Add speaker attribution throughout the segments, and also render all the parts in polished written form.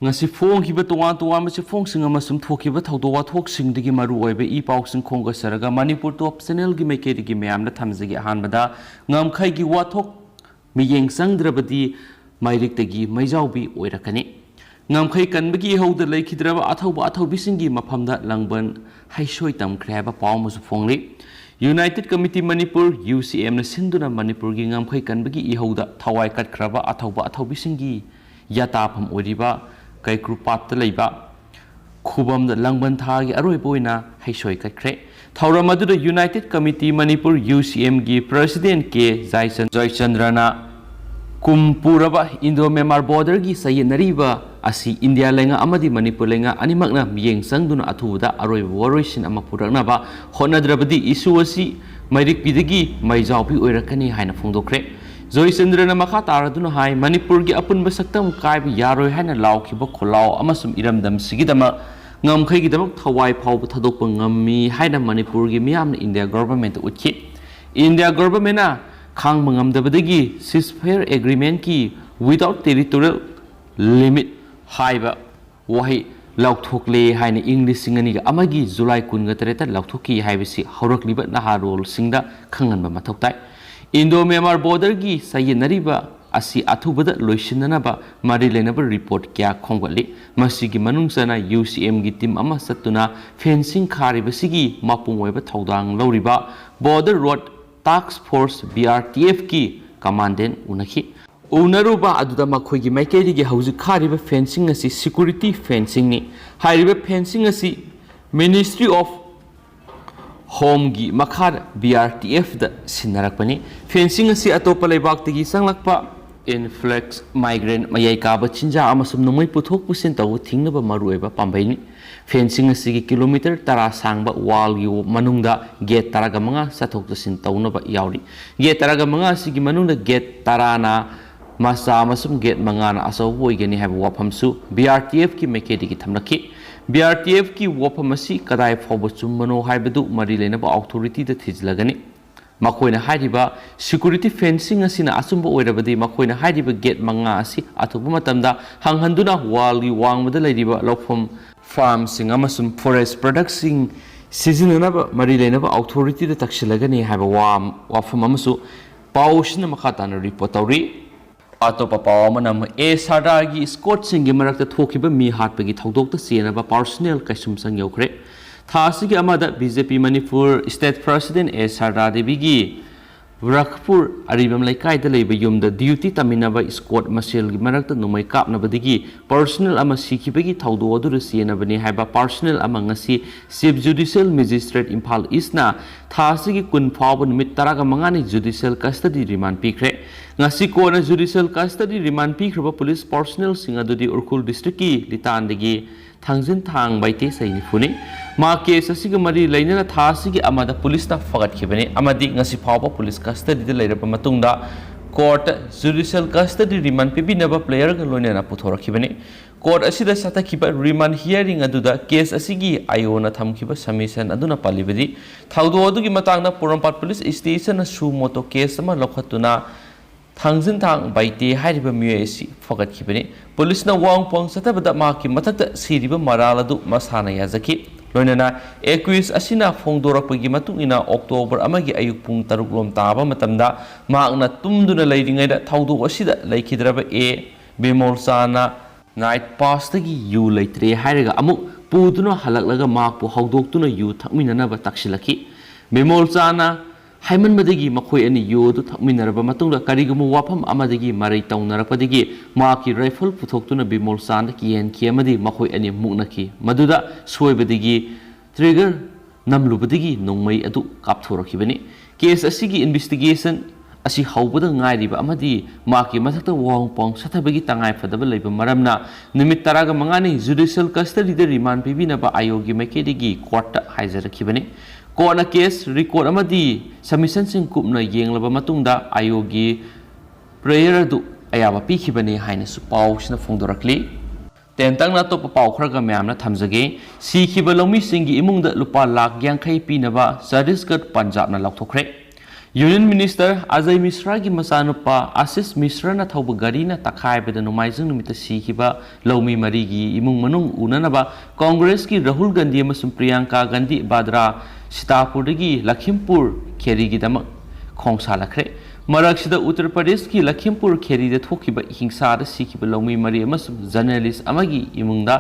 Speaker 1: ngasi phong hiba tuwa tuwa masi phong singa masum thokiba thawdowa thok singdigi maru oibe I paw sing khonga saraga Manipur top channel gi mekeri gi mayamna thamjagi ahanbada ngamkhai gi wathok miyeng sangdrabadi mairik tagi maijawbi oirakani ngamkhai kanbagi hauda leikhidraba athawbi singi mafamda langban haisoi tamkhreaba paw musu phongli United Committee Manipur UCM na sinduna Manipur gi ngamkhai kanbagi ihauda thawai katkraba athawbi singi yata pham oriba kai krupat leiba khubam da langban thagi aroi boina haisoi kakre thauram adu United Committee Manipur UCM gi president ke Jaychandrana kumpuraba Indo Myanmar border gi sayinariba asi India lenga amadi Manipur lenga animakna miyeng sangduna athuda aroi woroisin ama puraknaba honadrabadi issue asi mairik pidagi maijawpi oirakani haina phongdokre Joychandrana makha taraduna hai Manipur gi apun basaktam kaiba yaroi haina laukhiba kholao amasum iramdam sigidama ngamkhai gi damak thawai phawba thadokpa ngammi haina Manipur gi miyamna India government utki India government na khang mangamdabadagi ceasefire agreement ki without territorial limit haiba wahi laukthokle haina English singani ga amagi July 19 laukthokki haibasi haurakliba naharol singda khanganba mathoktai Indo Myanmar border gi sayinariba asi athubada loisinanaba mari lenaba report kya khongwali masigi manungsana UCM gi team ama satuna fencing kharibasigi mapung oiba thaudang loriba border road task force BRTF ki commandant unakhi unaruba aduda makhoi gi maikeri gi hauji khariba fencing asi security fencing ni hairiba fencing asi Ministry of Home gi makhar BRTF da sinarakpani fencing asi atopa leibak tigi sanglakpa influx migrant mayai kaba chinja amasum nomai puthok pusin taw thingnaba marueba pambaini fencing asi gi kilometer tara sangba wall gi manungda gate taraga manga sathok sin tawnaba yauri gate taraga manga asi gi manungda gate tarana masa amasum gate manga na asaw boigani haba waphamsu BRTF ki mekedi gi thamlaki BRTF ki wapamasi kadai fawba chummano haibadu mari lenaba authority da thijlagani makoina hariba security fencing asina asumba oirabadi makoina hariba gate manga asi athubu matamda hanghanduna wall gi wangmada leiriba lofam farm sing amasum forest products sing seasonaba mari lenaba authority da takshilagani haiba wafam amasu pawshina makhatana report tawri Atopa pawamanam Sarda Scott Singi Marakta Tokiba mi hatpagi thawdokta sienaba personal kaisum sang yokre thasigi amada BJP Manipur State President Sarda Devi Rakpur Aribam Laikai da leiba yumda duty taminaba Scott Masel gi marakta numai kapnabadigi personal ama sikibagi thawdo adu sienabani haiba personal ama ngasi Chief Judicial Magistrate Imphal East na thasigi kun phawba numit taraga mangani judicial custody remand pikre ngasi kona judicial custody remand pikraba police personnel singadudi Urkhul district ki litandagi thangjin thang baite saini phuni ma case asiga mari leinana thasigi amada police ta fagat khibani amadi ngasi phawba police custody de leiraba matungda court judicial custody remand pibinaba player ga loinana puthorakhibani court asida satakhiba remand hearing aduda case asigi ayona thamkhiba submission aduna palibadi thawdo adugi matangna Porampat police station su moto case ama lokhatuna Thangjin thang baite hairiba miyesi fagat khibani police na wangpong satabada ma ki mathakta siriba maraladu masana yazaki loinana accused asina phongdorakpagi matungina October amagi ayuk pung 6 lom taba matamda maakna tumduna leiringaida thawdo asida laikhidraba bemol sana night pass tagi yu leitre hairiga amu puduna halaklaga maakpu hawdoktuna yu thakminanaba taksilaki bemol sana Haiman madagi makhoi ani yodu thakminaraba matungda karigumu wafam amadagi marai taunarapadagi maki rifle puthoktuna bimol san kiyen kiamadi makhoi ani muknaki maduda soibadagi trigger namlubadagi nongmai adu kapthorakhibani case asigi investigation asi haubada ngairiba amadi maki mathakta wangpong sathabagi tangai phadaba leiba maramna nimit taraga mangani judicial custody de remand pibinaba ayogi makedigi court haijarakibani Kona case record amadi submission sing kupna yenglaba matungda ayogi prayer du ayaba pikhibani haina su pawsna phongdorakli tentang na top paw khraga myamna thamjage sikhiba lomi singi imungda lupa lakh 50 pinaba Chhattisgarh Punjab na lokthokre union minister Ajay Mishra की मचानुपा आशीष मिश्रा न थौब गाड़ी न तखायबद नोमाइजंग नुमित सीखिबा लौमी मरी की इमुंग मनुंग उननबा कांग्रेस की राहुल गांधी अमसुंग प्रियंका गांधी बाद्रा सीतापुर की लखीमपुर खेरी की दमक खोंसालखरे मरक्सिद उत्तर प्रदेश की लखीमपुर खेरी थोखिबा हिंसा सीखिबा लौमी मरी अमसुंग जर्नलिस्ट अमगी इमुंगदा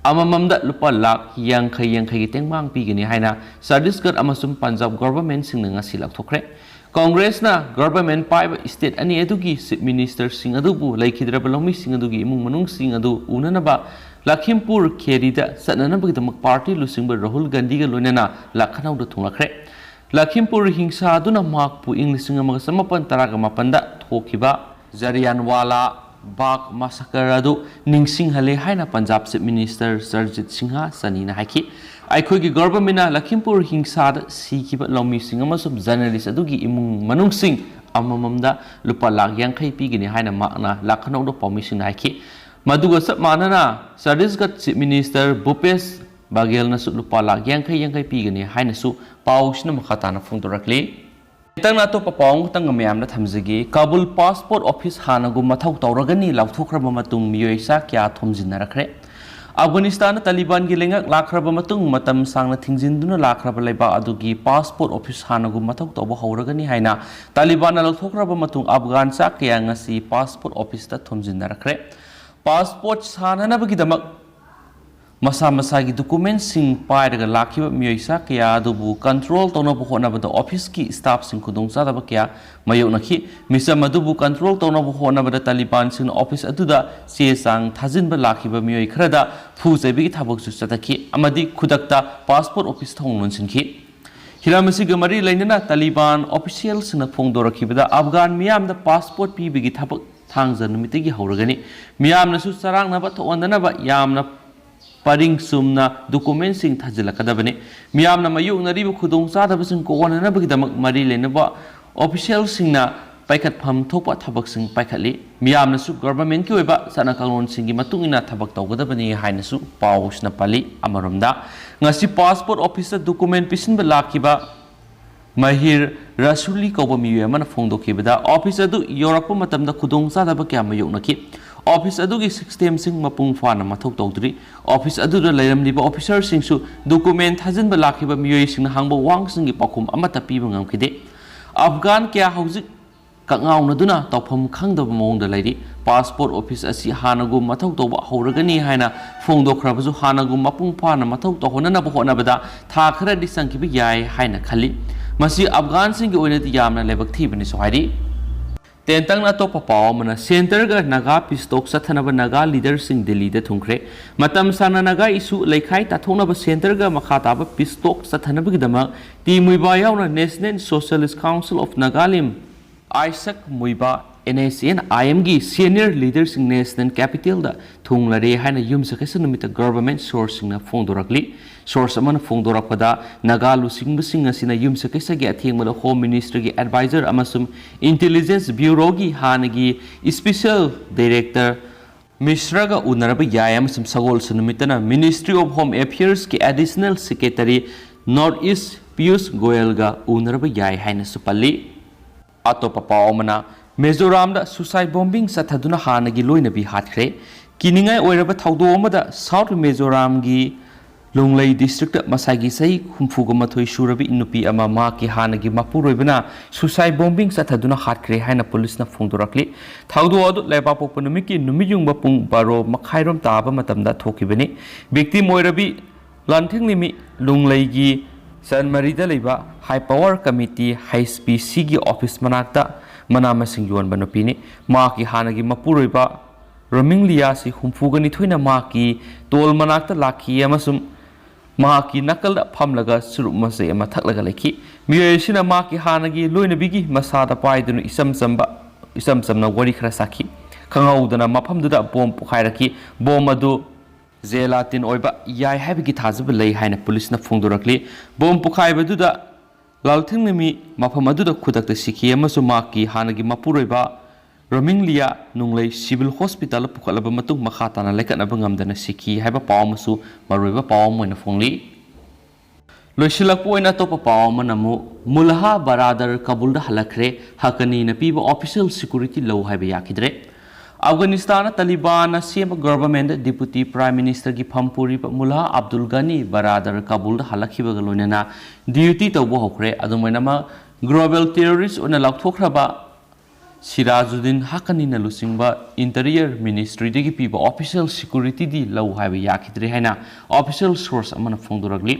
Speaker 1: अमममदा लुपा लाख यांखै यांखै की तेंगमांग पीगनी हाइना छत्तीसगढ़ अमसुंग पंजाब गवर्नमेंट सिंह ngasi लाथोखरे कांग्रेस ना गवर्नमेंट पाइब स्टेट अनी अदुगी चीफ मिनिस्टर सिंह अदुबु लैखिद्रब लौमी सिंह अदुगी इमुंग मनुंग सिंह अदु उननबा लखीमपुर खेरीदा सननबगिदमक पार्टी लुसिंग राहुल गांधी का लोनना लखनऊ थोंलखरे लखीमपुर हिंसा अदुना माकपु इंग लिसिंग अमगा समपन तरागा मपनदा थोखिबा जरियानवाला बाग मासकर अदु निंगसिंग हले हाइना पंजाब चीफ मिनिस्टर सरजीत सिंह सनी ना हाइखि अखोगी गवर्नमेंट लखीमपुर हिंसा सीखिबा लौमी सिंह अमसुम जर्नलिस्ट अदुगी इमुंग मनुंग सिंह अमममदा लुपा लाख यांखै पीगनी हाइना माकना लखनऊ पाउमिसिंग हाइखि मधुगा सब मानना छत्तीसगढ़ चीफ मिनिस्टर भूपेश बघेल लुपा लाख यांखै यांखै पीगनी हाइनसु पाउसिना मखाताना फोंदोरखली तंग अतोप पाउंग तंग मैम थमजगी काबुल पासपोर्ट ऑफिस हानगु मथौ तौरगनी लाउथोख्रब मतुंग मियोइसा क्या थोमजिनरखरे अफगानिस्तान तालिबान की लेंगक लाख्रब मतुंग मतम सांगना थिंजिंदुना लाख्रब लेबा अदुगी पासपोर्ट ऑफिस हानगु मथौ तौब हौरगनी हाइना तालिबान लाउथोख्रब मतुंग अफगान चा क्या ngasi पासपोर्ट ऑफिस ता थोमजिनरखरे पासपोर्ट साननबगिदमक मसा मसा की डॉक्यूमेंट सिंह पाइरगा लाखिबा मियोइसा क्या अदुबु कंट्रोल तौनब होनबद ऑफिस की स्टाफ सिंह खुदोंचादब क्या मयोनखि मिसम अदुबु कंट्रोल तौनब होनबद तालिबान सिंह ऑफिस अदुदा चे सांग थाजिनब लाखिबा मियोइ खरदा फुजेबि थाबकसु चतखि अमदि खुदक्ता पासपोर्ट ऑफिस थोंलोनसिनखि हिरामसिग मरी लेनना तालिबान ऑफिशियल सिंह फोंदोरखिबदा अफगान मियामदा पासपोर्ट पीबिगी थाबक थांगजा नुमितिगी हौरगनी मियामनसु चरांगनबा थोंदनबा यामना परिंग सुमना डॉक्यूमेंट सिंह थाजिलकदबने मियामना मयुनरीब खुदोंग चादबसिंग कोवननबगिदमक मरी लेनबा ऑफिशियल सिंहना पाइखतफम थोपा थबक सिंह पाइखली मियामनसु गवर्नमेंट की ओइबा सना कानून सिंह की मतुंगिना थबक तौगदबनी हाइनसु पाउसना पाली अमरमदा ngasi पासपोर्ट ऑफिस डॉक्यूमेंट पिसिनब लाखिबा महिर रसुली कौब मियो अमना फोंदोखिबदा ऑफिस अदु योरप मतमदा खुदोंग चादब क्या मयोनखि ऑफिस अदुगी सिस्टम सिंह मपुंग फाना मथौ तौदरी ऑफिस अदुदा लैरमलिबा ऑफिसर सिंहसु डॉक्यूमेंट थाजिनब लाखिबा मियोइ सिंह हांगबा वांग सिंह पाखुम अमता पीबा ngamkhide अफगान क्या हौजिक कङाउनदुना तौफम खंगदब मोंगदा लैरि पासपोर्ट ऑफिस असि हानगु मथौ तौबा हौरगनी हाइना फोंदोखरबजु हानगु मपुंग फाना मथौ तौहननब होनबदा था खरदि संखिबि याय हाइना खली मसी अफगान सिंह की ओइनदि यामना लेबक थीबनि सोहाइरि तेंतंग अतोप पाव मन सेंटर का नगा पिस्टोक सथनब नगा लीडर सिंह दिल्ली दे थुंखरे मतम साना नगा इशू लेखाई ताथोनब सेंटर का मखाताब पिस्टोक सथनबगिदमक टी मुइबा यावना national socialist council of Nagaland आइसक मुइबा NSN IM की सीनियर लीडर सिंह नेशनल कैपिटल दा थुंगलरे हाइना युमसकैस नुमित गवर्नमेंट सोर्स सिंह फोंदोरकली सोर्स अमन फोंदोरकपदा नगा लुसिंग सिंह असिना युमसकैस गे अथेंगमदा होम मिनिस्टर की एडवाइजर अमसुम इंटेलिजेंस ब्यूरो की हानगी स्पेशल डायरेक्टर मिश्रा का उनरब याय अमसुम सगोल सनुमितना मिनिस्ट्री ऑफ होम अफेयर्स की additional secretary north east Piyush Goyal का उनरब याय हाइना सुपल्ली अतोप पावमना मिजोराम सुसाइड बॉम्बिंग चथदुना हानगी लोइनबी हाथख्रे किनिंगाई ओइरब थौदोमदा साउथ मिजोराम की लोंगलै डिस्ट्रिक्ट मसागी सही हुमफुगमथोई सुरबी नुपी अमा मा की हानगी मपुरोइबना सुसाइड बॉम्बिंग चथदुना हाथख्रे हाइना पुलिसना फोंदोरक्ली थौदो अदु लेबापोप नुमिकी नुमियुंग पुंग बारो मखाइरोम ताब मतमदा थोकिबनी विक्टिम ओइरबी लांथिंगलिमि लोंगलै की सनमरीदा लेबा हाई पावर कमिटी HPC की ऑफिस मनाक्ता मना मसिंग योनबा नुपीनी मा की हानगी मपुरोइबा रोमिंगलिया से हुमफुगनी थोइना मा की तोल मनाक्ता लाखी अमसुम मा की नकल फमलगा सुरुप मसे अमा थकलगा लेखी मियोयसिना मा की हानगी लोइनबिगी मसादा पाइदुनु इसम समना वरी खरा साखी खंगौदना मफमदुदा बॉम पुखाइरकी बॉम अदु जेलातिन ओइबा याय हाबिगी थाजब लई हाइना पुलिसना फोंदोरकली बॉम पुखाइबदुदा लालथिंगमी मफम अदुदा खुदक्ता सिखी अमसु माकी हानगी मपुरोइबा रोमिंगलिया नुंगलै सिविल हॉस्पिटल पुखलब मतुंग मखाताना लेकनब ngamdana सिखी हाइबा पावमसु मरोइबा पावम मोइना फोंगली लोइसिलक्पोइना तोप पाव मनमु मुलहा बरादर कबूल हलखरे हकनी न पीब ऑफिशियल सिक्योरिटी लो हाइबे याखिद्रे अफगानिस्तान तालिबान सेम गवर्नमेंट डिप्यूटी प्राइम मिनिस्टर की फमपुरी मुल्ला अब्दुल गनी बरादर काबुल हलखिबग लोइनना ड्यूटी तौब होख्रे अदुमैनमा ग्लोबल टेररिस्ट ओना लाउथोख्रबा सिराजुद्दीन हकनी न लुसिंगबा इंटीरियर मिनिस्ट्री दगी पीब ऑफिशियल सिक्योरिटी दी लो हाइबे याखिद्रे हैना ऑफिशियल सोर्स अमन फोंदुरगली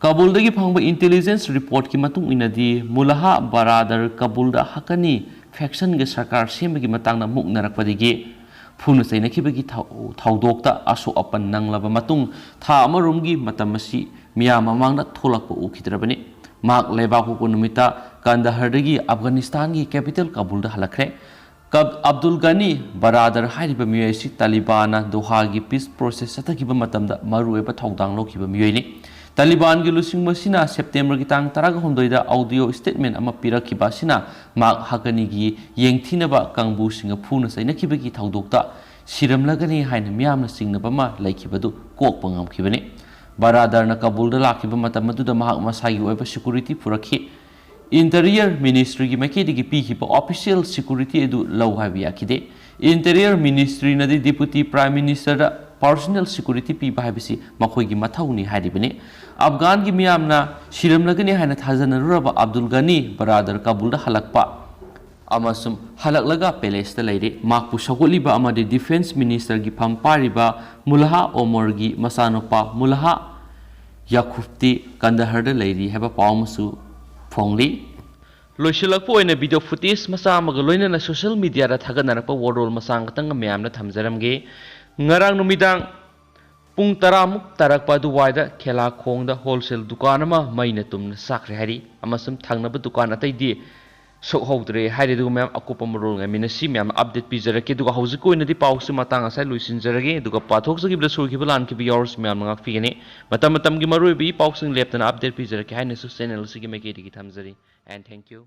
Speaker 1: काबुल दगी फंग इंटेलिजेंस रिपोर्ट की मतुंग इनदी मुल्ला बरादर काबुल हकनी फैक्शन के सरकार सेमगी मतंग मुक्नरकपदगी फुन चैनखिबगी थौदोक्ता असो अपन नंगलब मतुंग था अमरुमगी मतमसी मियाम ममांगदा थोलकप उखिद्रबनी माक लेबाको नुमिता कंदहारदगी अफगानिस्तान की कैपिटल काबुल हलखरे अब्दुल गनी बरादर हाइरिबा मियोइसी तालिबान दोहा की पीस प्रोसेस चथखिबा मतमदा मरुएबा थौदांग लौखिबा मियोइनी तालिबान की लुसिंग मसिना सेप्टेम्बर की तांग 18 ऑडियो स्टेटमेंट अमा पिरखिबा सिना माक हकनी की येंगथिनबा कांगबु सिंग फुन सैनखिबगी थौदोक्ता सिरमलगनी हाइन मियामना सिंगनबमा लैखिबदु कोकपा ngamखिबनी बरादरना काबुल लाखिबा मतम मदुदा महाक मसागी ओइबा सिक्योरिटी पुरखि इंटीरियर मिनिस्ट्री की मैकेदिगी पीखिबा ऑफिशियल सिक्योरिटी एदु लौ हाइबा याखिदे इंटीरियर मिनिस्ट्री नदी deputy prime minister personal security पीबा हाइबसी मखोइगी मथौनी हाइरिबनी अफगान की मियामना सिरमलगनी हाइना थाजनरुरबा अब्दुल गनी बरादर काबुल हलकपा अमसुम हलकलगा पैलेस लेरे माकपु सगोलिबा अमदे डिफेंस मिनिस्टर की फम पारिबा मुल्हा ओमर की मसानोपा मुल्हा याकुफ्ती कंदहार लेरी हैबा पावमसु फोंगली लोइसिलक्पो ओइना वीडियो फुटेज मसा अमग लोइनना सोशल मीडिया दा थागनरपा वोडोल मसांग तंग म्यामना थमजरमगे ngarang numidang pung taramuk tarakpa duwaida khela khongda wholesale dukan ama maina tumna sakre hari amasum thangnaba dukan atai di sok hodre hari du mem akupa marol ngamina si mem update pizarake duga hauzik oina di pawsu matang asai luisin jarage duga pathok sagi bla surki bulan ki yours mem ngak figene matam matam gi maroi bi pawsing leptana update pizarake haina su channel sigi meke digi thamjari and thank you.